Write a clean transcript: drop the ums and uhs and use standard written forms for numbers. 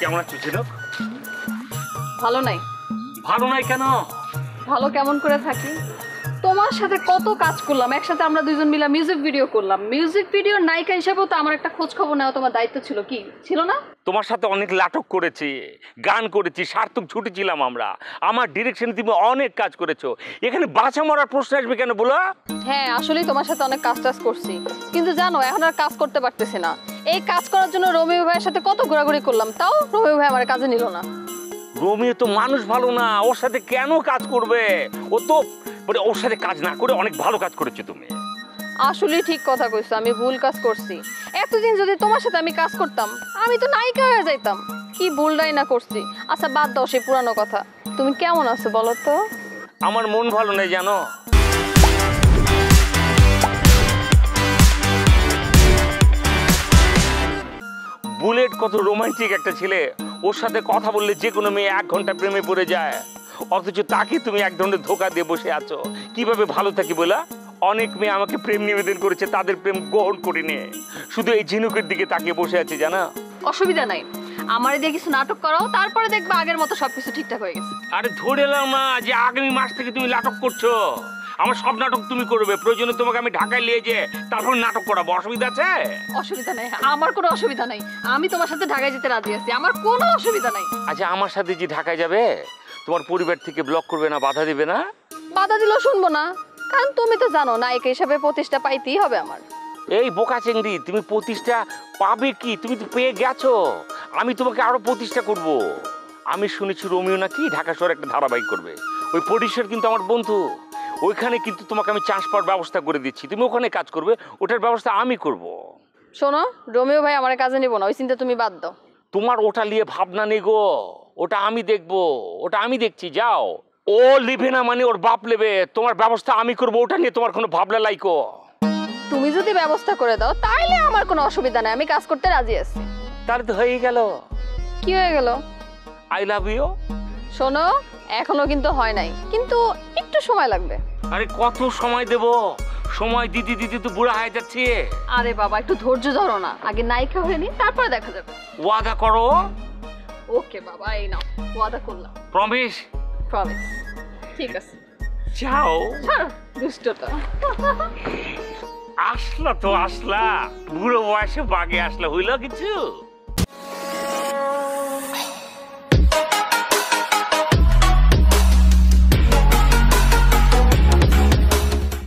কেমন আছো ঝিনুক? ভালো নাই। ভালো নাই কেন? ভালো কেমন করে থাকি? তোমার সাথে কত কাজ করলাম, একসাথে আমরা দুইজন মিলে মিউজিক ভিডিও করলাম। মিউজিক ভিডিও নায়িকা হিসেবেও তো আমার একটা খোঁজ খবর নেওয়া তোমার দায়িত্ব ছিল, কি ছিল না? তোমার সাথে অনেক নাটক করেছি, গান করেছি, সার্থক ছুটেছিলাম আমরা। আমার ডিরেকশনে তুমি অনেক কাজ করেছো। এখানে বাঁচা মরার প্রশ্ন আসবে কেন বলো? হ্যাঁ, আসলেই তোমার সাথে অনেক কাজ টাজ করছি, কিন্তু জানো এখন আর কাজ করতে পারতেছি না। এই কাজ করার জন্য রোমিও ভাইয়ের সাথে কত ঘোরাঘুরি করলাম, তাও রোমিও ভাই আমার কাজে নিল না। রোমিও তো মানুষ ভালো না, ওর সাথে কেন কাজ করবে? ও তো মানে ওর সাথে কাজ না করে অনেক ভালো কাজ করেছো তুমি। আসলে ঠিক কথা কইছো, আমি ভুল কাজ করছি। এতদিন যদি তোমার সাথে আমি কাজ করতাম, আমি তো নায়িকা হয়ে যাইতাম। কি ভুলটাই না করছি। আচ্ছা বাদ দাও সেই পুরানো কথা। তুমি কেমন আছো বলো তো? আমার মন ভালো নেই জানো। বুলেট কত রোমান্টিক একটা ছেলে, ওর সাথে কথা বললে যে কোনো মেয়ে 1 ঘন্টা প্রেমে পড়ে যায়, অথচ তাকে তুমি এক ধরনের ধোকা দিয়ে বসে আছো। কিভাবে ভালো থাকি বলা? অনেক মেয়ে আমাকে প্রেম নিবেদন করেছে, তাদের প্রেম গ্রহণ করিনি, শুধু এই ঝিনুকের দিকে তাকিয়ে বসে আছে জানা। অসুবিধা নাই, আমারে দিয়ে কিছু নাটক করাও, তারপরে দেখবা আগের মতো সবকিছু ঠিকঠাক হয়ে গেছে। আরে ধরে এলাম না যে আগামী মাস থেকে তুমি নাটক করছো। আমার সব নাটক তুমি করবে, প্রয়োজনে তোমাকে আমি ঢাকায় নিয়ে যে তারপর নাটক করাবো। অসুবিধা আছে? অসুবিধা নাই, আমার কোনো অসুবিধা নাই। আমি তোমার সাথে ঢাকায় যেতে রাজি আছি, আমার কোনো অসুবিধা নাই। আচ্ছা আমার সাথে যে ঢাকায় যাবে, তোমার পরিবার থেকে ব্লক করবে না, বাধা দিবে না? বাধা দিলেও শুনবো না, কারণ তুমি তো জানো নায়িকা হিসাবে প্রতিষ্ঠা পাইতেই হবে আমার। এই বোকা চেংড়ি, তুমি প্রতিষ্ঠা পাবে কি? তুমি তো পেয়ে গেছো, আমি তোমাকে আরো প্রতিষ্ঠা করব। আমি শুনেছি রোমিও নাকি ঢাকা শহরে একটা ধারাবাহিক করবে। ওই প্রডিউসার কিন্তু আমার বন্ধু, ওইখানে কিন্তু তোমাকে আমি চান্স পাওয়ার ব্যবস্থা করে দিচ্ছি। তুমি ওখানে কাজ করবে, ওটার ব্যবস্থা আমি করব। শোনো, রোমিও ভাই আমার কাজে নিব না, ওই চিন্তা তুমি বাদ দাও। তোমার ওটা নিয়ে ভাবনা নেই গো, ওটা আমি দেখবো, ওটা আমি দেখছি। যাও, ও লিবে না মানে ওর বাপ নেবে, তোমার ব্যবস্থা আমি করবো, ওটা নিয়ে তোমার কোনো ভাবনা লাইকো। তুমি যদি ব্যবস্থা করে দাও তাইলে আমার কোনো অসুবিধা নাই, আমি কাজ করতে রাজি আছি। তাহলে তো হয়েই গেল। কি হয়ে গেল? I love you. শোনো, এখনো কিন্তু হয় নাই, কিন্তু একটু সময় লাগবে। আরে কত সময় দেব? সময় দিতে দিতে তো বুড়া হয়ে যাচ্ছে। আরে বাবা একটু ধৈর্য ধরো না, আগে নায়িকা হয়ে নি, তারপরে দেখা যাবে। ওয়াদা করো। ওকে বাবা, এই নাও ওয়াদা করলাম। প্রমিস? প্রমিস। ঠিক আছে, যাও। ছাড়ো দুষ্টটা। আসলা তো আসলা, বুড়ো বয়সে বাগে আসলা, হইল কিছু?